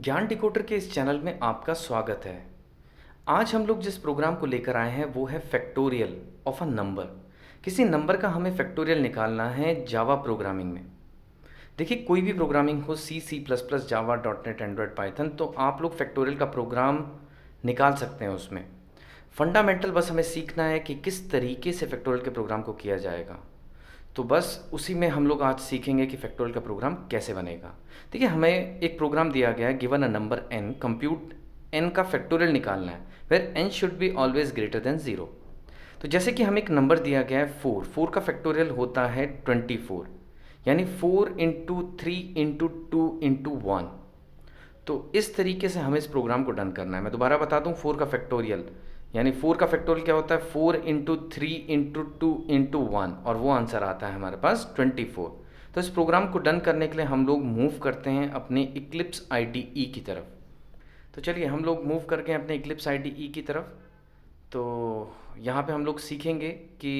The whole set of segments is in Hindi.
ज्ञान डिकोडर के इस चैनल में आपका स्वागत है। आज हम लोग जिस प्रोग्राम को लेकर आए हैं वो है फैक्टोरियल ऑफ अ नंबर। किसी नंबर का हमें फैक्टोरियल निकालना है जावा प्रोग्रामिंग में। देखिए, कोई भी प्रोग्रामिंग हो, C++, जावा, .NET, एंड्रॉयड, पाइथन, तो आप लोग फैक्टोरियल का प्रोग्राम निकाल सकते हैं उसमें। फंडामेंटल बस हमें सीखना है कि किस तरीके से फैक्टोरियल के प्रोग्राम को किया जाएगा। तो बस उसी में हम लोग आज सीखेंगे कि फैक्टोरियल का प्रोग्राम कैसे बनेगा। देखिए, हमें एक प्रोग्राम दिया गया है, given a number n, compute n का फैक्टोरियल निकालना है, where n should be always greater than 0। तो जैसे कि हमें एक नंबर दिया गया है 4 का फैक्टोरियल होता है 24, यानी 4 इंटू 3 इंटू 2 इंटू 1। तो इस तरीके से हमें इस प्रोग्राम को डन करना है। मैं दोबारा बता दूं, 4 का फैक्टोरियल यानी 4 का फैक्टोरियल क्या होता है, 4 इंटू 3 इंटू 2 इंटू 1, और वो आंसर आता है हमारे पास 24। तो इस प्रोग्राम को डन करने के लिए हम लोग मूव करते हैं अपने इक्लिप्स IDE की तरफ। तो चलिए हम लोग मूव करके अपने इक्लिप्स IDE की तरफ। तो यहाँ पे हम लोग सीखेंगे कि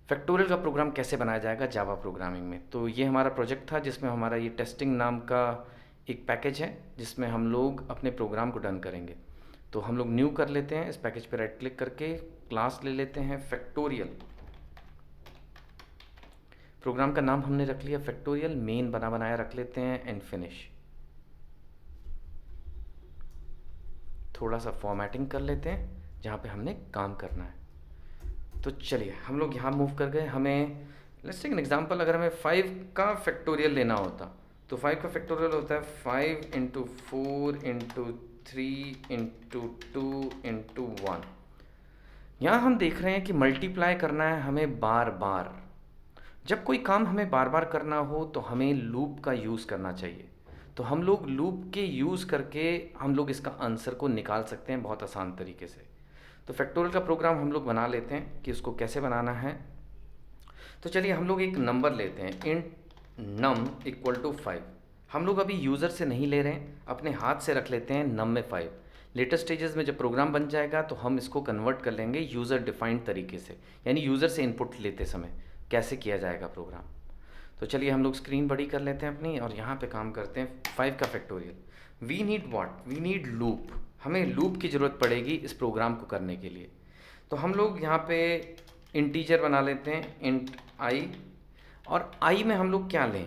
फैक्टोरियल का प्रोग्राम कैसे बनाया जाएगा जावा प्रोग्रामिंग में। तो ये हमारा प्रोजेक्ट था जिसमें हमारा ये टेस्टिंग नाम का एक पैकेज है जिसमें हम लोग अपने प्रोग्राम को डन करेंगे। तो हम लोग न्यू कर लेते हैं, इस पैकेज पे राइट क्लिक करके क्लास ले लेते हैं फैक्टोरियल। प्रोग्राम का नाम हमने रख लिया फैक्टोरियल, मेन बनाया रख लेते हैं एंड फिनिश। थोड़ा सा फॉर्मेटिंग कर लेते हैं जहाँ पे हमने काम करना है। तो चलिए हम लोग यहाँ मूव कर गए। हमें लेट्स टेक एन एग्जांपल, अगर हमें 5 का फैक्टोरियल लेना होता तो 5 का फैक्टोरियल होता है 5 इंटू 4 इंटू 3 इंटू 2 इंटू 1। यहाँ हम देख रहे हैं कि मल्टीप्लाई करना है हमें बार बार। जब कोई काम हमें बार बार करना हो तो हमें लूप का यूज़ करना चाहिए। तो हम लोग लूप के यूज़ करके हम लोग इसका आंसर को निकाल सकते हैं बहुत आसान तरीके से। तो फैक्टोरियल का प्रोग्राम हम लोग बना लेते हैं कि उसको कैसे बनाना है। तो चलिए हम लोग एक नंबर लेते हैं, इंट नम इक्वल टू 5। हम लोग अभी यूज़र से नहीं ले रहे हैं, अपने हाथ से रख लेते हैं नम में 5। लेटर स्टेजेस में जब प्रोग्राम बन जाएगा तो हम इसको कन्वर्ट कर लेंगे यूज़र डिफाइंड तरीके से, यानी यूज़र से इनपुट लेते समय कैसे किया जाएगा प्रोग्राम। तो चलिए हम लोग स्क्रीन बड़ी कर लेते हैं अपनी और यहाँ पे काम करते हैं 5 का factorial. We need what, we need loop. हमें लूप की ज़रूरत पड़ेगी इस प्रोग्राम को करने के लिए। तो हम लोग यहाँ पे इंटीजर बना लेते हैं इंट आई, और आई में हम लोग क्या लें।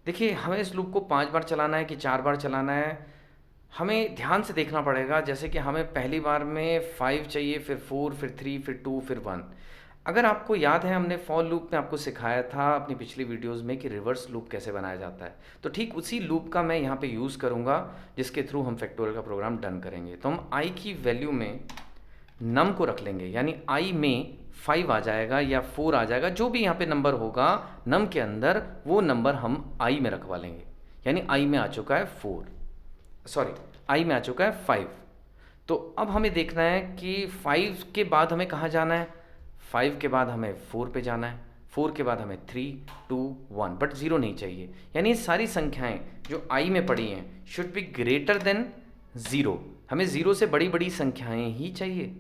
देखिए, हमें इस लूप को 5 बार चलाना है कि 4 बार चलाना है, हमें ध्यान से देखना पड़ेगा। जैसे कि हमें पहली बार में 5 चाहिए, फिर 4, फिर 3, फिर 2, फिर 1। अगर आपको याद है, हमने फॉर लूप में आपको सिखाया था अपनी पिछली वीडियोस में कि रिवर्स लूप कैसे बनाया जाता है। तो ठीक उसी लूप का मैं यहाँ पे यूज़ करूँगा जिसके थ्रू हम फैक्टोरियल का प्रोग्राम डन करेंगे। तो हम आई की वैल्यू में नम को रख लेंगे, यानी आई में 5 आ जाएगा या 4 आ जाएगा, जो भी यहाँ पे नंबर होगा नम के अंदर वो नंबर हम आई में रखवा लेंगे। यानी आई में आ चुका है 4, सॉरी आई में आ चुका है 5। तो अब हमें देखना है कि 5 के बाद हमें कहाँ जाना है। 5 के बाद हमें 4 पे जाना है, 4 के बाद हमें 3, 2, 1, बट 0 नहीं चाहिए। यानी ये सारी संख्याएं जो आई में पड़ी हैं शुड बी ग्रेटर देन 0। हमें 0 से बड़ी बड़ी संख्याएं ही चाहिए।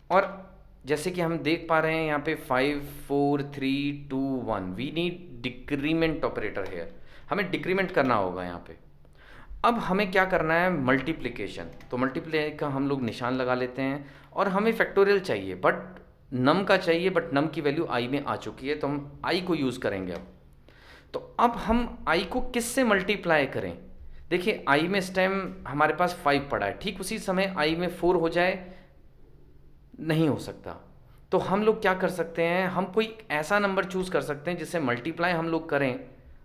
और जैसे कि हम देख पा रहे हैं यहाँ पे 5, 4, 3, 2, 1, we need decrement operator here. हमें डिक्रीमेंट करना होगा यहाँ पे। अब हमें क्या करना है, मल्टीप्लिकेशन। तो मल्टीप्लाई का हम लोग निशान लगा लेते हैं, और हमें फैक्टोरियल चाहिए बट नम का चाहिए, बट नम की वैल्यू आई में आ चुकी है तो हम आई को यूज़ करेंगे अब। तो अब हम आई को किस से मल्टीप्लाई करें। देखिए, आई में इस टाइम हमारे पास 5 पड़ा है, ठीक उसी समय आई में 4 हो जाए, नहीं हो सकता। तो हम लोग क्या कर सकते हैं, हम कोई ऐसा नंबर चूज़ कर सकते हैं जिससे मल्टीप्लाई हम लोग करें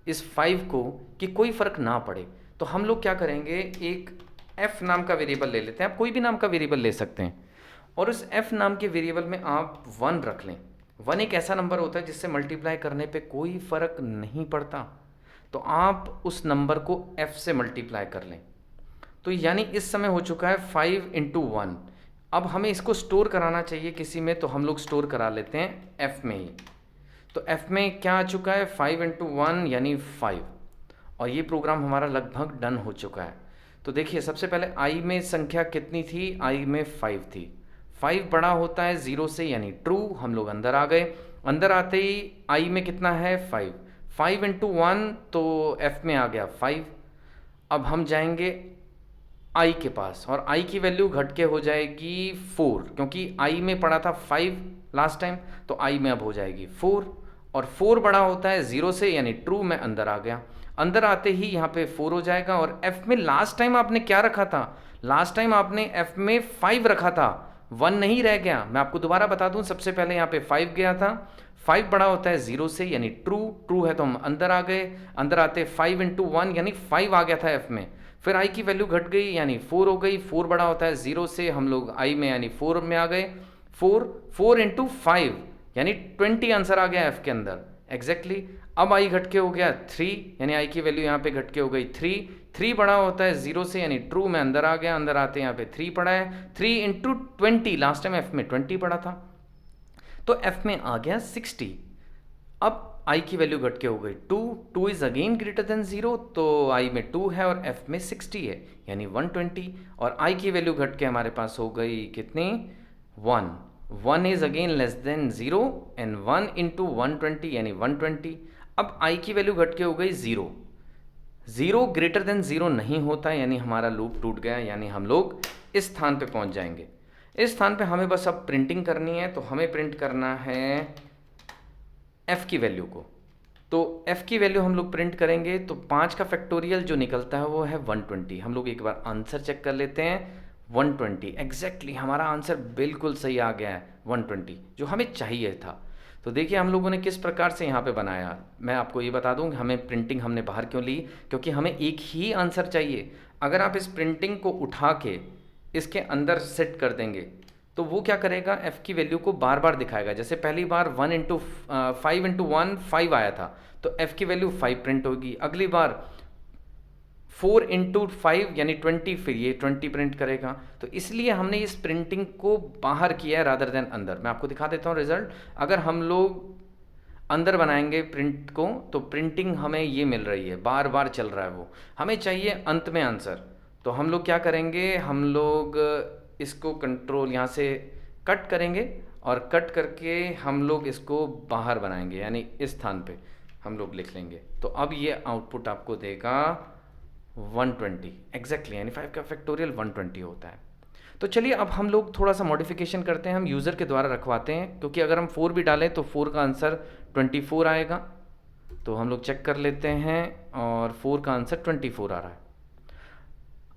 इस 5 को कि कोई फ़र्क ना पड़े। तो हम लोग क्या करेंगे, एक f नाम का वेरिएबल ले लेते हैं। आप कोई भी नाम का वेरिएबल ले सकते हैं, और उस f नाम के वेरिएबल में आप 1 रख लें। 1 एक ऐसा नंबर होता है जिससे मल्टीप्लाई करने पे कोई फ़र्क नहीं पड़ता, तो आप उस नंबर को f से मल्टीप्लाई कर लें। तो यानी इस समय हो चुका है 5 इंटू 1। अब हमें इसको स्टोर कराना चाहिए किसी में, तो हम लोग स्टोर करा लेते हैं f में ही। तो f में क्या आ चुका है, 5 इंटू 1 यानी 5, और ये प्रोग्राम हमारा लगभग डन हो चुका है। तो देखिए, सबसे पहले आई में संख्या कितनी थी, आई में 5 थी। 5 बड़ा होता है 0 से, यानी ट्रू। हम लोग अंदर आ गए, अंदर आते ही आई में कितना है 5, 5 इंटू 1 तो f में आ गया 5। अब हम जाएंगे आई के पास, और आई की वैल्यू घट के हो जाएगी 4, क्योंकि आई में पड़ा था 5 लास्ट टाइम, तो आई में अब हो जाएगी 4, और 4 बड़ा होता है 0 से, यानी ट्रू। मैं अंदर आ गया, अंदर आते ही यहाँ पे 4 हो जाएगा। और एफ में लास्ट टाइम आपने क्या रखा था? लास्ट टाइम आपने एफ में 5 रखा था, 1 नहीं रह गया। मैं आपको दोबारा बता दूं, सबसे पहले यहाँ पे 5 गया था, 5 बड़ा होता है 0 से, यानी ट्रू। ट्रू है तो हम अंदर आ गए, अंदर आते 5 इंटू 1 यानी 5 आ गया था एफ में। फिर आई की वैल्यू घट गई यानी 4 हो गई, 4 बड़ा होता है 0 से, हम लोग आई में यानी 4 में आ गए। 4 इंटू 5 यानी 20 आंसर आ गया एफ के अंदर एग्जैक्टली। अब आई घट के हो गया 3, यानी आई की वैल्यू यहाँ पे घट के हो गई 3 बड़ा होता है 0 से, यानी ट्रू। में अंदर आ गया, अंदर आते यहाँ पे 3 पड़ा है, 3 इंटू 20, लास्ट टाइम एफ में 20 पड़ा था, तो एफ में आ गया 60। अब आई की वैल्यू घट के हो गई 2 इज अगेन ग्रेटर देन 0, तो आई में 2 है और एफ में 60 है, यानी 120। और आई की वैल्यू घट के हमारे पास हो गई कितनी? 1 is again less than 0, and 1 into 120 यानी 120। अब आई की वैल्यू घट के हो गई 0 ग्रेटर देन 0 नहीं होता, यानी हमारा लूप टूट गया, यानी हम लोग इस स्थान पे पहुंच जाएंगे। इस स्थान पे हमें बस अब प्रिंटिंग करनी है, तो हमें प्रिंट करना है f की वैल्यू को। तो f की वैल्यू हम लोग प्रिंट करेंगे, तो 5 का फैक्टोरियल जो निकलता है वो है 120। हम लोग एक बार आंसर चेक कर लेते हैं, 120 एग्जैक्टली हमारा आंसर बिल्कुल सही आ गया है, 120 जो हमें चाहिए था। तो देखिए हम लोगों ने किस प्रकार से यहाँ पे बनाया। मैं आपको ये बता दूँ कि हमें प्रिंटिंग हमने बाहर क्यों ली, क्योंकि हमें एक ही आंसर चाहिए। अगर आप इस प्रिंटिंग को उठा के इसके अंदर सेट कर देंगे तो वो क्या करेगा, f की वैल्यू को बार बार दिखाएगा। जैसे पहली बार 5 इंटू 1 5 आया था, तो f की वैल्यू 5 प्रिंट होगी। अगली बार 4 इंटू 5 यानी 20, फिर ये 20 प्रिंट करेगा। तो इसलिए हमने इस प्रिंटिंग को बाहर किया है रादर देन अंदर। मैं आपको दिखा देता हूँ रिजल्ट। अगर हम लोग अंदर बनाएंगे प्रिंट को, तो प्रिंटिंग हमें ये मिल रही है, बार बार चल रहा है वो। हमें चाहिए अंत में आंसर, तो हम लोग क्या करेंगे, हम लोग इसको कंट्रोल यहाँ से कट करेंगे, और कट करके हम लोग इसको बाहर बनाएंगे, यानी इस स्थान पे हम लोग लिख लेंगे। तो अब ये आउटपुट आपको देगा 120 एग्जैक्टली, यानी 5 का फैक्टोरियल 120 होता है। तो चलिए अब हम लोग थोड़ा सा मॉडिफिकेशन करते हैं, हम यूज़र के द्वारा रखवाते हैं, क्योंकि अगर हम 4 भी डालें तो 4 का आंसर 24 आएगा। तो हम लोग चेक कर लेते हैं, और 4 का आंसर 24 आ रहा है।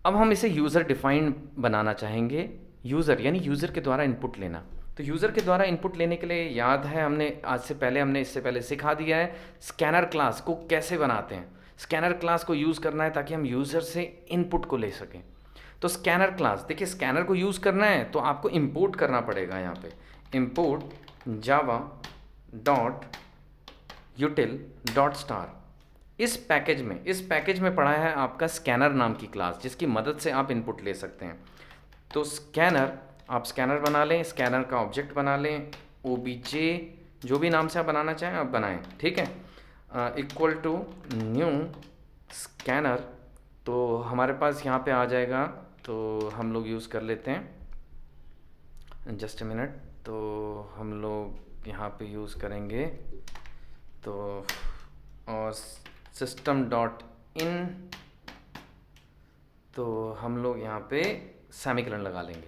अब हम इसे यूज़र डिफाइंड बनाना चाहेंगे, यूज़र यानी यूज़र के द्वारा इनपुट लेना। तो यूज़र के द्वारा इनपुट लेने के लिए याद है हमने इससे पहले सिखा दिया है स्कैनर क्लास को कैसे बनाते हैं। स्कैनर क्लास को यूज़ करना है ताकि हम यूज़र से इनपुट को ले सकें। तो स्कैनर क्लास, देखिए स्कैनर को यूज़ करना है तो आपको इंपोर्ट करना पड़ेगा। यहाँ पे import Java dot यूटिल dot star, इस पैकेज में पड़ा है आपका स्कैनर नाम की क्लास, जिसकी मदद से आप इनपुट ले सकते हैं। तो स्कैनर, आप स्कैनर बना लें, स्कैनर का ऑब्जेक्ट बना लें, ओबीजे जो भी नाम से आप बनाना चाहें आप बनाएं, ठीक है। इक्वल टू न्यू स्कैनर, तो हमारे पास यहाँ पे आ जाएगा, तो हम लोग यूज़ कर लेते हैं, जस्ट अ मिनट। तो हम लोग यहाँ पे यूज़ करेंगे, तो और सिस्टम डॉट इन, तो हम लोग यहाँ पे सेमीकोलन लगा लेंगे।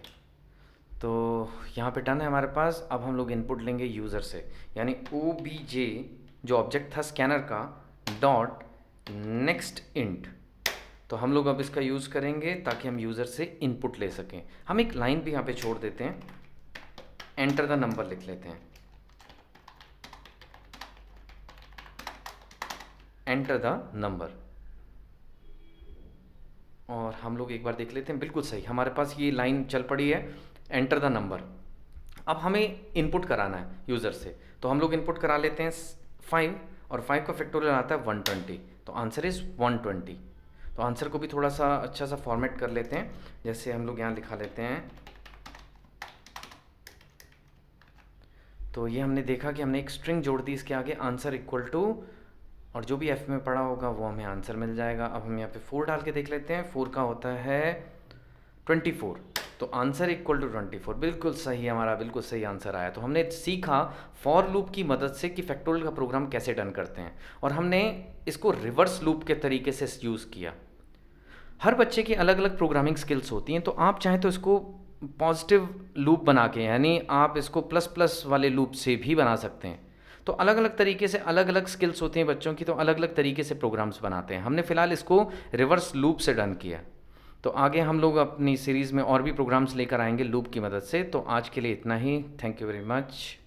तो यहाँ पे डन है हमारे पास। अब हम लोग इनपुट लेंगे यूज़र से, यानी ओबीजे जो ऑब्जेक्ट था स्कैनर का डॉट नेक्स्ट इंट। तो हम लोग अब इसका यूज़ करेंगे ताकि हम यूज़र से इनपुट ले सकें। हम एक लाइन भी यहाँ पे छोड़ देते हैं, एंटर द नंबर लिख लेते हैं, एंटर द नंबर। और हम लोग एक बार देख लेते हैं, बिल्कुल सही हमारे पास ये लाइन चल पड़ी है, एंटर द नंबर। अब हमें इनपुट कराना है यूज़र से, तो हम लोग इनपुट करा लेते हैं 5, और 5 का फैक्टोरियल आता है 120, तो आंसर इज़ 120। तो आंसर को भी थोड़ा सा अच्छा सा फॉर्मेट कर लेते हैं, जैसे हम लोग यहाँ लिखा लेते हैं। तो ये हमने देखा कि हमने एक स्ट्रिंग जोड़ दी इसके आगे, आंसर इक्वल टू, और जो भी एफ में पड़ा होगा वो हमें आंसर मिल जाएगा। अब हम यहाँ पे 4 डाल के देख लेते हैं, 4 का होता है 24, तो आंसर इक्वल टू 24, बिल्कुल सही, हमारा बिल्कुल सही आंसर आया। तो हमने सीखा फॉर लूप की मदद से कि फैक्टोरियल का प्रोग्राम कैसे डन करते हैं, और हमने इसको रिवर्स लूप के तरीके से यूज़ किया। हर बच्चे की अलग अलग प्रोग्रामिंग स्किल्स होती हैं, तो आप चाहें तो इसको पॉजिटिव लूप बना के, यानी आप इसको प्लस प्लस वाले लूप से भी बना सकते हैं। तो अलग अलग तरीके से अलग अलग स्किल्स होती हैं बच्चों की, तो अलग अलग तरीके से प्रोग्राम्स बनाते हैं। हमने फ़िलहाल इसको रिवर्स लूप से डन किया। तो आगे हम लोग अपनी सीरीज़ में और भी प्रोग्राम्स लेकर आएंगे लूप की मदद से। तो आज के लिए इतना ही। Thank you very much.